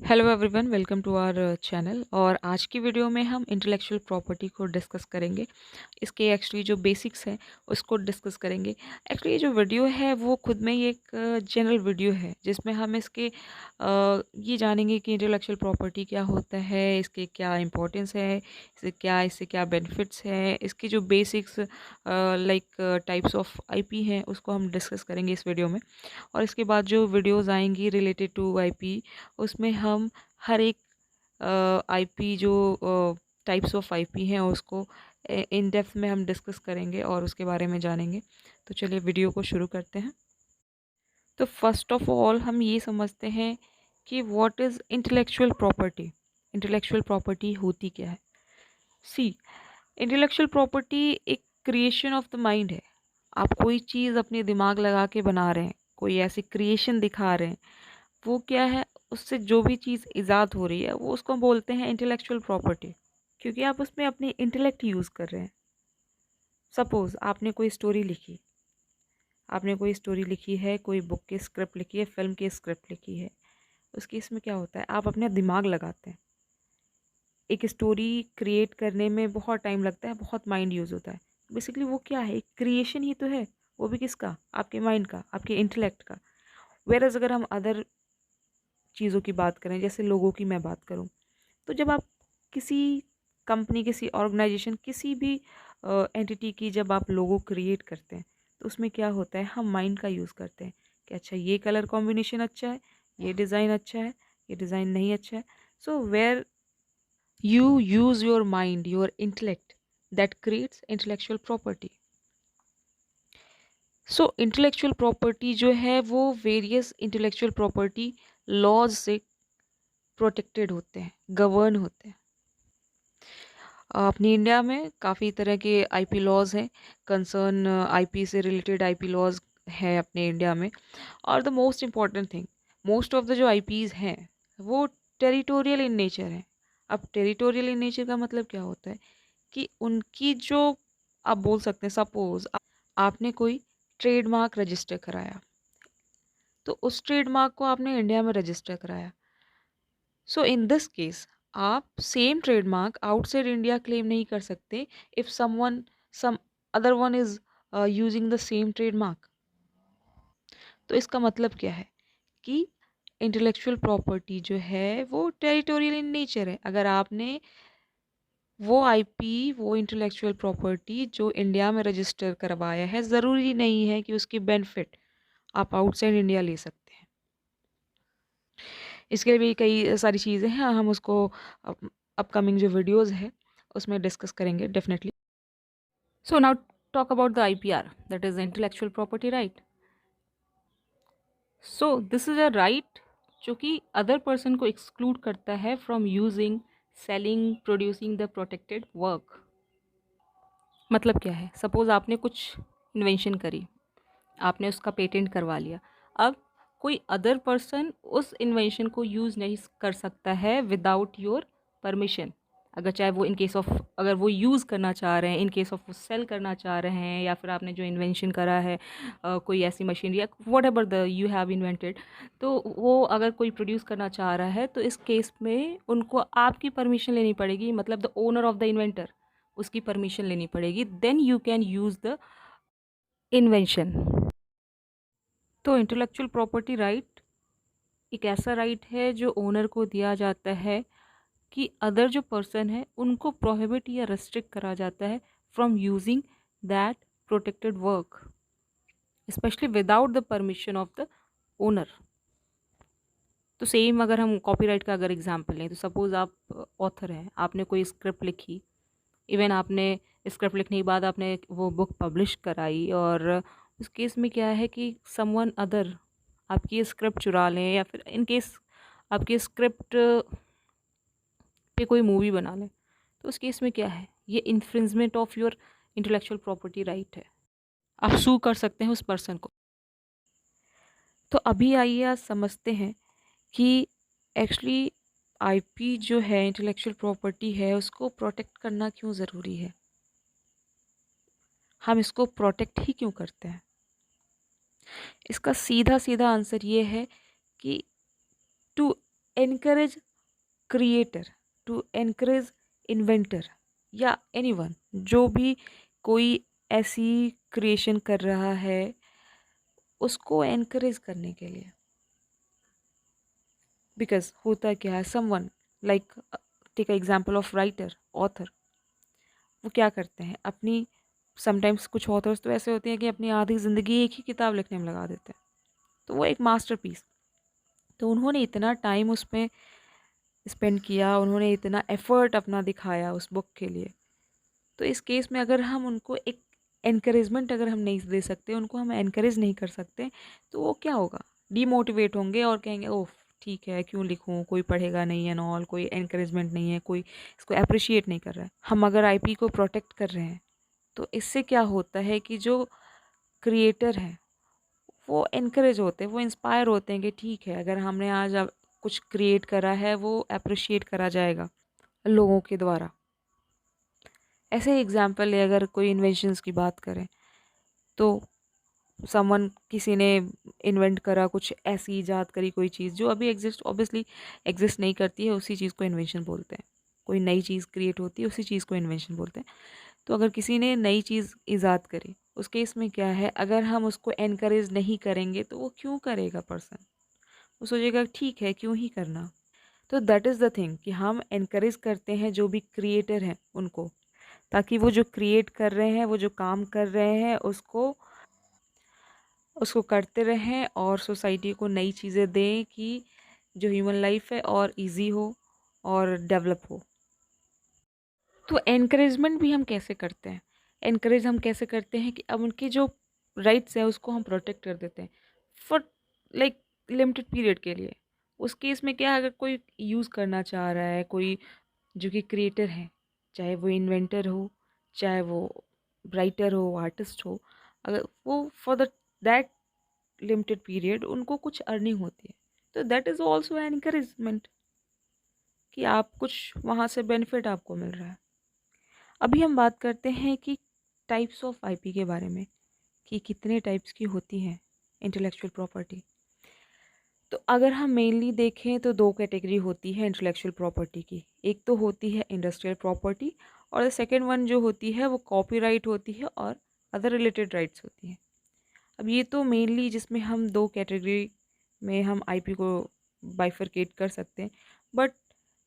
Hello everyone, welcome to our channel. और आज की वीडियो में हम इंटेलेक्चुअल प्रॉपर्टी को डिस्कस करेंगे। इसके एक्चुअली जो बेसिक्स हैं उसको डिस्कस करेंगे। एक्चुअली ये जो वीडियो है वो खुद में ही एक जनरल वीडियो है जिसमें हम इसके ये जानेंगे कि इंटेलेक्चुअल प्रॉपर्टी क्या होता है, इसके क्या इंपॉर्टेंस है, इससे क्या बेनिफिट्स हैं, इसकी जो basics like types of IP हैं उसको हम डिस्कस करेंगे इस वीडियो में। और इसके बाद जो वीडियोज़ आएंगी रिलेटेड टू आईपी, उसमें हम हर एक आईपी जो टाइप्स ऑफ आईपी हैं उसको इन डेप्थ में हम डिस्कस करेंगे और उसके बारे में जानेंगे। तो चलिए वीडियो को शुरू करते हैं। तो फर्स्ट ऑफ ऑल हम ये समझते हैं कि what is intellectual property. Intellectual property होती क्या है? सी, इंटेलेक्चुअल प्रॉपर्टी एक क्रिएशन ऑफ द माइंड है। आप कोई चीज़ अपने दिमाग लगा के बना रहे हैं, कोई ऐसी क्रिएशन दिखा रहे हैं, वो क्या है, उससे जो भी चीज़ ईजाद हो रही है वो उसको हम बोलते हैं इंटेलेक्चुअल प्रॉपर्टी, क्योंकि आप उसमें अपनी इंटेलेक्ट यूज़ कर रहे हैं। सपोज़ आपने कोई स्टोरी लिखी है, कोई बुक की स्क्रिप्ट लिखी है, फिल्म की स्क्रिप्ट लिखी है। उस केस में क्या होता है, आप अपना दिमाग लगाते हैं। एक स्टोरी क्रिएट करने में बहुत टाइम लगता है, बहुत माइंड यूज़ होता है। बेसिकली वो क्या है, एक क्रिएशन ही तो है। वो भी किसका? आपके माइंड का, आपके इंटेलेक्ट का। वेरएज़ अगर हम अदर चीज़ों की बात करें, जैसे लोगों की मैं बात करूँ, तो जब आप किसी कंपनी, किसी ऑर्गेनाइजेशन, किसी भी एंटिटी की जब आप लोगो क्रिएट करते हैं, तो उसमें क्या होता है, हम माइंड का यूज़ करते हैं कि अच्छा ये कलर कॉम्बिनेशन अच्छा है, ये डिज़ाइन अच्छा है, ये डिज़ाइन नहीं अच्छा है। So where you use your mind, your intellect, that creates intellectual property. So intellectual property जो है वो वेरियस इंटेलेक्चुअल प्रॉपर्टी लॉज से प्रोटेक्टेड होते हैं, गवर्न होते हैं। अपनी इंडिया में काफ़ी तरह के आईपी लॉज हैं। कंसर्न आईपी से रिलेटेड आईपी लॉज है अपने इंडिया में। और the most important thing, most of the जो आईपीज हैं वो टेरिटोरियल इन नेचर हैं। अब टेरिटोरियल इन नेचर का मतलब क्या होता है कि उनकी जो, आप बोल सकते हैं, सपोज आपने कोई ट्रेडमार्क रजिस्टर कराया, तो उस ट्रेडमार्क को आपने इंडिया में रजिस्टर कराया। सो इन दिस केस आप same trademark outside India claim नहीं कर सकते if some other one is using the same trademark. तो इसका मतलब क्या है कि इंटेलेक्चुअल प्रॉपर्टी जो है वो टेरिटोरियल इन नेचर है। अगर आपने वो आईपी, वो इंटेलेक्चुअल प्रॉपर्टी जो इंडिया में रजिस्टर करवाया है, ज़रूरी नहीं है कि उसकी बेनिफिट आप आउटसाइड इंडिया ले सकते हैं। इसके लिए भी कई सारी चीज़ें हैं, हम उसको अपकमिंग जो वीडियोज़ है उसमें डिस्कस करेंगे definitely. So now talk about the IPR, that is intellectual property right. So this is a right जो कि अदर पर्सन को एक्सक्लूड करता है from using, selling, producing the protected work. मतलब क्या है, सपोज़ आपने कुछ इन्वेंशन करी, आपने उसका पेटेंट करवा लिया। अब कोई अदर पर्सन उस इन्वेंशन को यूज़ नहीं कर सकता है विदाउट योर परमिशन। अगर चाहे वो इन केस ऑफ, अगर वो यूज़ करना चाह रहे हैं, इन केस ऑफ वो सेल करना चाह रहे हैं, या फिर आपने जो इन्वेंशन करा है कोई ऐसी मशीन या what ever the you have invented, तो वो अगर कोई प्रोड्यूस करना चाह रहा है तो इस केस में उनको आपकी परमिशन लेनी पड़ेगी, मतलब the owner of the inventor, उसकी परमिशन लेनी पड़ेगी, then you can use the invention. तो इंटेलेक्चुअल प्रॉपर्टी राइट एक ऐसा राइट है जो ओनर को दिया जाता है कि अदर जो पर्सन है उनको प्रोहिबिट या रेस्ट्रिक्ट करा जाता है from using that protected work, specially without the permission of the owner. तो सेम अगर हम कॉपीराइट का अगर एग्जांपल लें, तो सपोज़ आप ऑथर हैं, आपने कोई स्क्रिप्ट लिखी, इवन आपने स्क्रिप्ट लिखने के बाद आपने वो बुक पब्लिश कराई, और उस केस में क्या है कि समवन अदर आपकी स्क्रिप्ट चुरा लें, या फिर इन केस आपकी स्क्रिप्ट पे कोई मूवी बना लें, तो उस केस में क्या है, ये infringement of your intellectual property right है। आप सू कर सकते हैं उस पर्सन को। तो अभी आइए आज समझते हैं कि एक्चुअली आईपी जो है, इंटेलेक्चुअल प्रॉपर्टी है, उसको प्रोटेक्ट करना क्यों ज़रूरी है, हम इसको प्रोटेक्ट ही क्यों करते हैं। इसका सीधा सीधा आंसर ये है कि to encourage creator, to encourage inventor या एनीवन, जो भी कोई ऐसी क्रिएशन कर रहा है उसको एनकरेज करने के लिए। बिकॉज होता क्या है, someone like take example of writer, author, वो क्या करते हैं अपनी, समटाइम्स कुछ ऑथर्स तो ऐसे होते हैं कि अपनी आधी ज़िंदगी एक ही किताब लिखने में लगा देते हैं, तो वो एक मास्टरपीस, तो उन्होंने इतना टाइम उसमें स्पेंड किया, उन्होंने इतना एफर्ट अपना दिखाया उस बुक के लिए। तो इस केस में अगर हम उनको एक एनकरेजमेंट अगर हम नहीं दे सकते, उनको हम एनकरेज नहीं कर सकते, तो वो क्या होगा, डीमोटिवेट होंगे और कहेंगे ओह ठीक है क्यों लिखूं, कोई पढ़ेगा नहीं है ऑल, कोई एनकरेजमेंट नहीं है, कोई इसको अप्रिशिएट नहीं कर रहा है। हम अगर आईपी को प्रोटेक्ट कर रहे हैं तो इससे क्या होता है कि जो क्रिएटर हैं वो एनकरेज होते हैं, वो इंस्पायर होते हैं कि ठीक है अगर हमने आज कुछ क्रिएट करा है वो अप्रिशिएट करा जाएगा लोगों के द्वारा। ऐसे एग्जाम्पल है, अगर कोई इन्वेंशंस की बात करें तो समवन, किसी ने इन्वेंट करा, कुछ ऐसी ईजाद करी, कोई चीज़ जो अभी एग्जिस्ट ऑब्वियसली एग्जिस्ट नहीं करती है, उसी चीज़ को इन्वेंशन बोलते हैं। कोई नई चीज़ क्रिएट होती है उसी चीज़ को इन्वेंशन बोलते हैं। तो अगर किसी ने नई चीज़ ईजाद करी, उस केस में क्या है, अगर हम उसको एनकरेज नहीं करेंगे तो वो क्यों करेगा पर्सन, वो सोचेगा ठीक है क्यों ही करना। तो दैट इज़ द थिंग कि हम एनकरेज करते हैं जो भी क्रिएटर हैं उनको, ताकि वो जो क्रिएट कर रहे हैं, वो जो काम कर रहे हैं उसको उसको करते रहें और सोसाइटी को नई चीज़ें दें कि जो ह्यूमन लाइफ है और इजी हो और डेवलप हो। तो एनकरेजमेंट भी हम कैसे करते हैं, एनकरेज हम कैसे करते हैं कि अब उनके जो राइट्स है उसको हम प्रोटेक्ट कर देते हैं फॉर लाइक लिमिटेड पीरियड के लिए। उस केस में क्या है, अगर कोई यूज़ करना चाह रहा है, कोई जो कि क्रिएटर है, चाहे वो इन्वेंटर हो, चाहे वो राइटर हो, आर्टिस्ट हो, अगर वो for the that limited period उनको कुछ अर्निंग होती है, तो that is also an encouragement कि आप कुछ वहाँ से बेनिफिट आपको मिल रहा है। अभी हम बात करते हैं कि टाइप्स ऑफ आईपी के बारे में, कि कितने टाइप्स की होती हैं इंटेलेक्चुअल प्रॉपर्टी। तो अगर हम मेनली देखें तो दो कैटेगरी होती है इंटेलेक्चुअल प्रॉपर्टी की, एक तो होती है इंडस्ट्रियल प्रॉपर्टी और सेकेंड वन जो होती है वो कॉपीराइट होती है और अदर रिलेटेड राइट्स होती हैं। अब ये तो मेनली जिसमें हम दो कैटेगरी में हम आईपी को बाइफरकेट कर सकते हैं, बट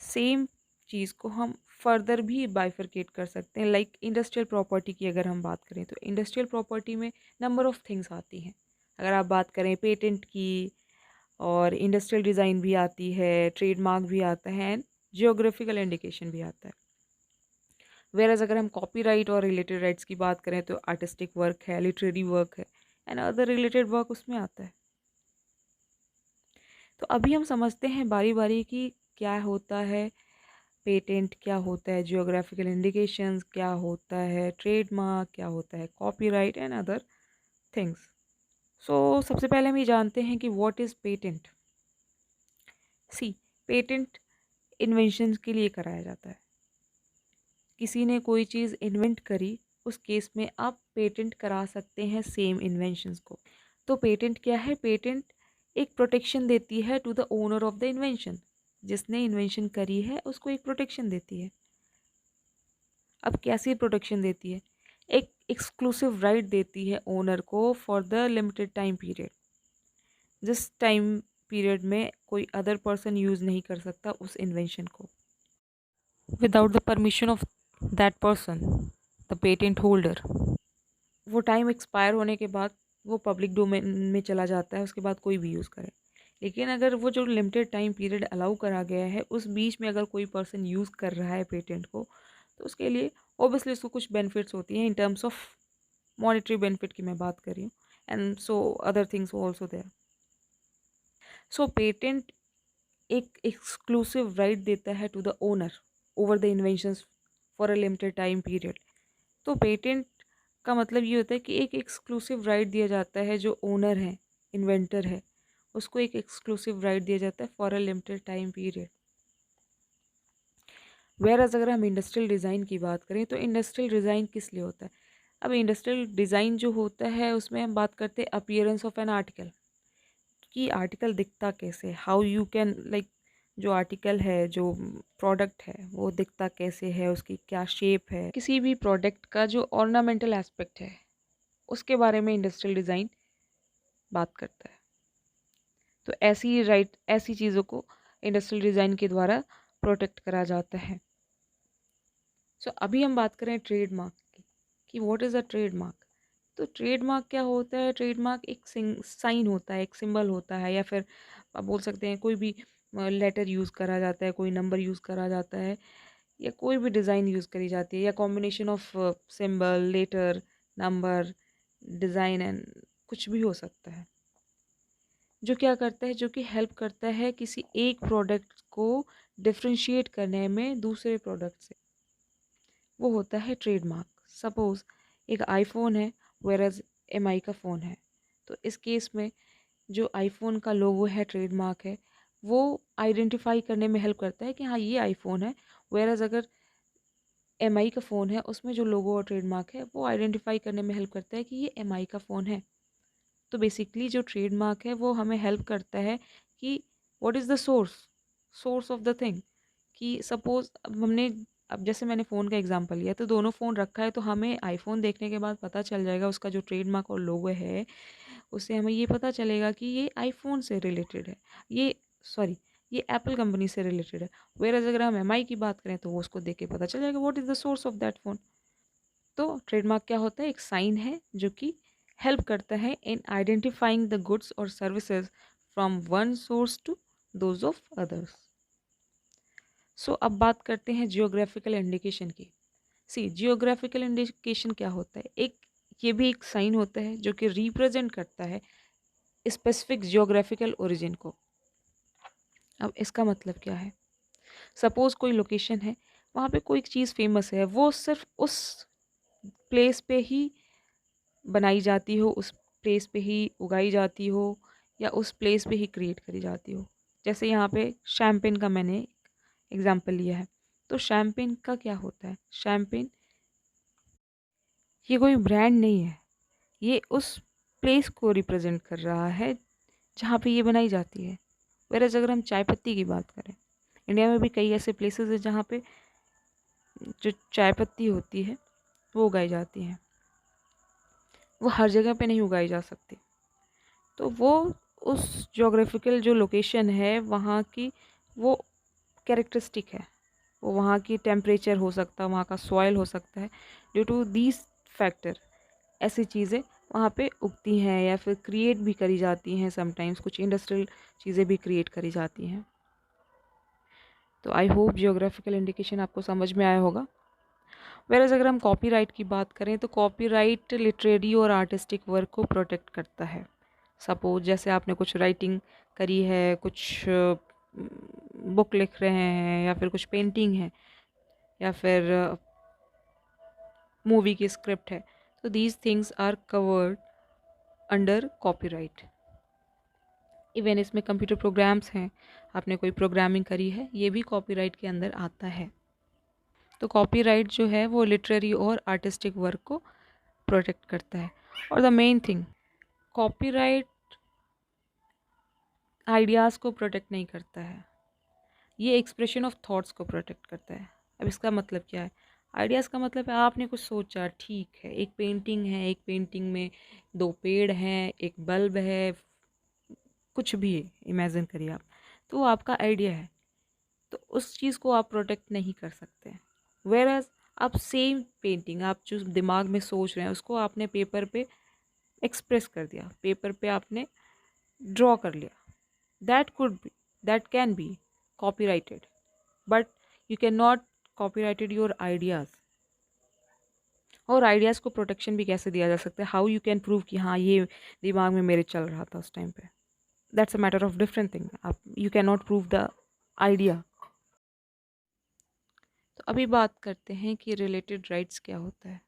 सेम चीज़ को हम फर्दर भी बाइफरकेट कर सकते हैं। लाइक इंडस्ट्रियल प्रॉपर्टी की अगर हम बात करें तो इंडस्ट्रियल प्रॉपर्टी में नंबर ऑफ़ थिंग्स आती हैं। अगर आप बात करें पेटेंट की, और इंडस्ट्रियल डिज़ाइन भी आती है, ट्रेडमार्क भी आता है एंड जियोग्राफिकल इंडिकेशन भी आता है। वेरएज़ अगर हम कॉपीराइट और रिलेटेड राइट्स की बात करें तो आर्टिस्टिक वर्क है, लिटरेरी वर्क है एंड अदर रिलेटेड वर्क उसमें आता है। तो अभी हम समझते हैं बारी बारी कि क्या होता है पेटेंट, क्या होता है जियोग्राफिकल इंडिकेशंस, क्या होता है ट्रेडमार्क, क्या होता है copyright and other things. So सबसे पहले हम ये जानते हैं कि what is patent. See, patent inventions के लिए कराया जाता है। किसी ने कोई चीज़ इन्वेंट करी, उस केस में आप पेटेंट करा सकते हैं सेम इन्वेंशंस को। तो पेटेंट क्या है, पेटेंट एक प्रोटेक्शन देती है to the owner of the invention. जिसने इन्वेंशन करी है उसको एक प्रोटेक्शन देती है। अब कैसी प्रोटेक्शन देती है, एक एक्सक्लूसिव राइट देती है ओनर को for the limited time period. जिस टाइम पीरियड में कोई अदर पर्सन यूज़ नहीं कर सकता उस इन्वेंशन को, without the permission of that person, the patent holder. वो टाइम एक्सपायर होने के बाद वो पब्लिक डोमेन में चला जाता है, उसके बाद कोई भी यूज़ करे। लेकिन अगर वो जो लिमिटेड टाइम पीरियड अलाउ करा गया है उस बीच में अगर कोई पर्सन यूज़ कर रहा है पेटेंट को, तो उसके लिए ऑब्वियसली उसको कुछ बेनिफिट्स होती हैं in terms of monetary benefit की मैं बात कर रही हूँ, and so other things also there. So patent एक एक्सक्लूसिव राइट देता है to the owner over the inventions for a limited time period. तो पेटेंट का मतलब ये होता है कि एक एक्सक्लूसिव राइट दिया जाता है, जो ओनर है, इन्वेंटर है, उसको एक एक्सक्लूसिव राइट दिया जाता है for a limited time period. Whereas अगर हम इंडस्ट्रियल डिज़ाइन की बात करें तो इंडस्ट्रियल डिज़ाइन किस लिए होता है। अब इंडस्ट्रियल डिज़ाइन जो होता है उसमें हम बात करते हैं अपीयरेंस ऑफ एन आर्टिकल, कि आर्टिकल दिखता कैसे, हाउ यू कैन लाइक जो आर्टिकल है, जो प्रोडक्ट है, वो दिखता कैसे है, उसकी क्या शेप है, किसी भी प्रोडक्ट का जो ऑर्नामेंटल एस्पेक्ट है उसके बारे में इंडस्ट्रियल डिज़ाइन बात करता है। तो ऐसी चीज़ों को इंडस्ट्रियल डिज़ाइन के द्वारा प्रोटेक्ट करा जाता है। सो अभी हम बात करें ट्रेडमार्क की कि व्हाट इज़ अ ट्रेडमार्क। तो ट्रेडमार्क क्या होता है? ट्रेडमार्क एक साइन होता है, एक सिंबल होता है, या फिर आप बोल सकते हैं कोई भी लेटर यूज़ करा जाता है, कोई नंबर यूज़ करा जाता है, या कोई भी डिज़ाइन यूज़ करी जाती है, या combination of symbol, letter, number, design and कुछ भी हो सकता है, जो क्या करता है, जो कि हेल्प करता है किसी एक प्रोडक्ट को डिफ्रेंशिएट करने में दूसरे प्रोडक्ट से। वो होता है ट्रेडमार्क। सपोज़ एक आईफ़ोन है, वेयरएज़ एमआई का फ़ोन है। तो इस केस में जो आईफ़ोन का लोगो है, ट्रेडमार्क है, वो आइडेंटिफ़ाई करने में हेल्प करता है कि हाँ, ये आईफ़ोन है। वेयरएज़ अगर एमआई का फ़ोन है, उसमें जो लोगो और ट्रेडमार्क है, वो आइडेंटिफ़ाई करने में हेल्प करता है कि ये एमआई का फ़ोन है। तो बेसिकली जो ट्रेडमार्क है, वो हमें हेल्प करता है कि what is the source of the thing. कि सपोज़ अब जैसे मैंने फ़ोन का एग्जांपल लिया, तो दोनों फ़ोन रखा है, तो हमें आईफ़ोन देखने के बाद पता चल जाएगा उसका जो ट्रेडमार्क और लोगो है, उससे हमें ये पता चलेगा कि ये आईफ़ोन से रिलेटेड है। ये सॉरी ये एप्पल कंपनी से रिलेटेड है। व्हेयरएज़ अगर हम एमआई की बात करें, तो वो उसको देख के पता चल जाएगा what is the source of that phone. तो ट्रेडमार्क क्या होता है? एक साइन है जो कि हेल्प करता है इन आइडेंटिफाइंग द गुड्स और services from one source to those of others. So अब बात करते हैं जियोग्राफिकल इंडिकेशन की। सी जियोग्राफिकल इंडिकेशन क्या होता है? ये भी एक साइन होता है जो कि रिप्रेजेंट करता है स्पेसिफिक जियोग्राफिकल ओरिजिन को। अब इसका मतलब क्या है? सपोज कोई लोकेशन है, वहाँ पे कोई चीज़ फेमस है, वो सिर्फ उस प्लेस पे ही बनाई जाती हो, उस प्लेस पे ही उगाई जाती हो, या उस प्लेस पे ही क्रिएट करी जाती हो। जैसे यहाँ पे शैम्पेन का मैंने एग्जांपल लिया है। तो शैम्पेन का क्या होता है? शैम्पेन ये कोई ब्रांड नहीं है, ये उस प्लेस को रिप्रेजेंट कर रहा है जहाँ पे ये बनाई जाती है। वेरएज़ अगर हम चाय पत्ती की बात करें, इंडिया में भी कई ऐसे प्लेसेस हैं जहाँ पे जो चाय पत्ती होती है वो उगाई जाती है। वो हर जगह पे नहीं उगाई जा सकती। तो वो उस जोग्राफिकल जो लोकेशन है वहाँ की वो कैरेक्टरिस्टिक है। वो वहाँ की टेम्परेचर हो सकता है, वहाँ का सॉइल हो सकता है। ड्यू टू दीज फैक्टर ऐसी चीज़ें वहाँ पे उगती हैं या फिर क्रिएट भी करी जाती हैं। समटाइम्स कुछ इंडस्ट्रियल चीज़ें भी क्रिएट करी जाती हैं। तो आई होप जियोग्राफिकल इंडिकेशन आपको समझ में आया होगा। वेरएज़ अगर हम कॉपीराइट की बात करें, तो कॉपीराइट लिटरेरी और आर्टिस्टिक वर्क को प्रोटेक्ट करता है। सपोज जैसे आपने कुछ राइटिंग करी है, कुछ बुक लिख रहे हैं, या फिर कुछ पेंटिंग है, या फिर मूवी की स्क्रिप्ट है, तो these things are covered under copyright. Even इसमें कंप्यूटर प्रोग्राम्स हैं, आपने कोई प्रोग्रामिंग करी है, ये भी कॉपीराइट के अंदर आता है। तो कॉपीराइट जो है वो लिटरेरी और आर्टिस्टिक वर्क को प्रोटेक्ट करता है। और the main thing, copyright ideas को प्रोटेक्ट नहीं करता है, ये एक्सप्रेशन ऑफ थॉट्स को प्रोटेक्ट करता है। अब इसका मतलब क्या है? आइडियाज़ का मतलब है आपने कुछ सोचा, ठीक है, एक पेंटिंग है, एक पेंटिंग में दो पेड़ हैं, एक बल्ब है, कुछ भी इमेजिन करिए आप, तो वो आपका आइडिया है, तो उस चीज़ को आप प्रोटेक्ट नहीं कर सकते। वेयरएज़ आप सेम पेंटिंग, आप जो दिमाग में सोच रहे हैं उसको आपने पेपर पे एक्सप्रेस कर दिया, पेपर पे आपने ड्रॉ कर लिया, that could be, that can be copyrighted, but you cannot copyrighted your ideas। और आइडियाज़ को प्रोटेक्शन भी कैसे दिया जा सकता है? हाउ यू कैन प्रूव कि हाँ ये दिमाग में मेरे चल रहा था उस टाइम पे? That's a matter of different thing. आप you can not prove the idea. तो अभी बात करते हैं कि रिलेटेड राइट्स क्या होता है।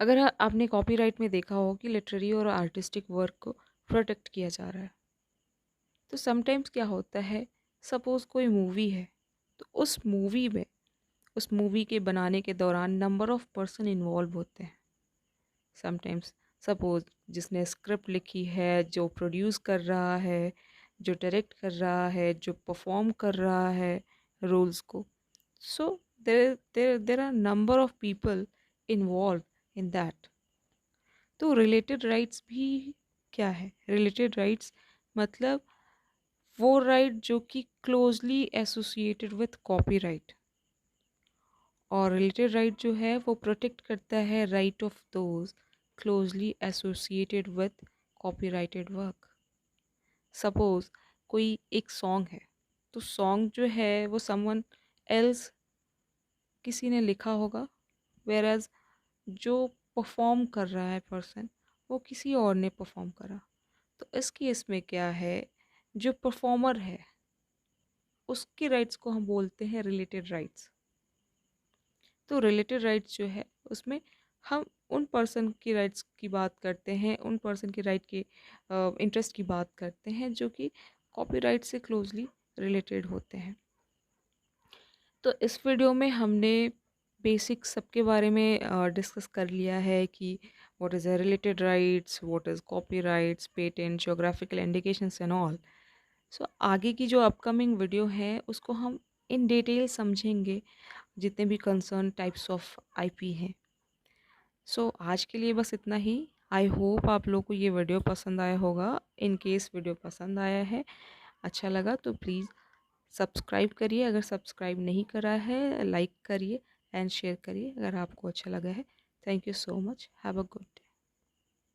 अगर आपने कॉपीराइट में देखा हो कि लिटरेरी और आर्टिस्टिक वर्क को प्रोटेक्ट किया जा रहा है, तो समटाइम्स क्या होता है, सपोज़ कोई मूवी है, तो उस मूवी के बनाने के दौरान नंबर ऑफ़ पर्सन इन्वॉल्व होते हैं। समटाइम्स सपोज़ जिसने स्क्रिप्ट लिखी है, जो प्रोड्यूस कर रहा है, जो डायरेक्ट कर रहा है, जो परफॉर्म कर रहा है रोल्स को. So there are number of people involve in that. तो रिलेटेड राइट्स भी क्या है? रिलेटेड राइट्स मतलब वो राइट जो कि क्लोजली एसोसिएटेड विथ कॉपीराइट. और रिलेटेड राइट जो है वो प्रोटेक्ट करता है right of those closely associated with copyrighted work. Suppose कोई एक सॉन्ग है, तो सॉन्ग जो है वो समवन एल्स किसी ने लिखा होगा, वेयर एज जो परफॉर्म कर रहा है पर्सन वो किसी और ने परफॉर्म करा. तो इस केस में क्या है, जो परफॉर्मर है उसके राइट्स को हम बोलते हैं रिलेटेड राइट्स. तो रिलेटेड राइट्स जो है उसमें हम उन पर्सन की राइट्स की बात करते हैं, उन पर्सन की राइट के इंटरेस्ट की बात करते हैं जो कि कॉपीराइट से क्लोजली रिलेटेड होते हैं. तो इस वीडियो में हमने बेसिक सबके बारे में डिस्कस कर लिया है कि what is a related rights, what is copyrights, patent, geographical indications and all. So आगे की जो अपकमिंग वीडियो है उसको हम इन डिटेल समझेंगे, जितने भी कंसर्न टाइप्स ऑफ आईपी हैं. सो आज के लिए बस इतना ही. आई होप आप लोग को ये वीडियो पसंद आया होगा. इन केस वीडियो पसंद आया है, अच्छा लगा तो प्लीज़ सब्सक्राइब करिए. अगर सब्सक्राइब नहीं करा है लाइक करिए एंड शेयर करिए अगर आपको अच्छा लगा है. Thank you so much. Have a good day.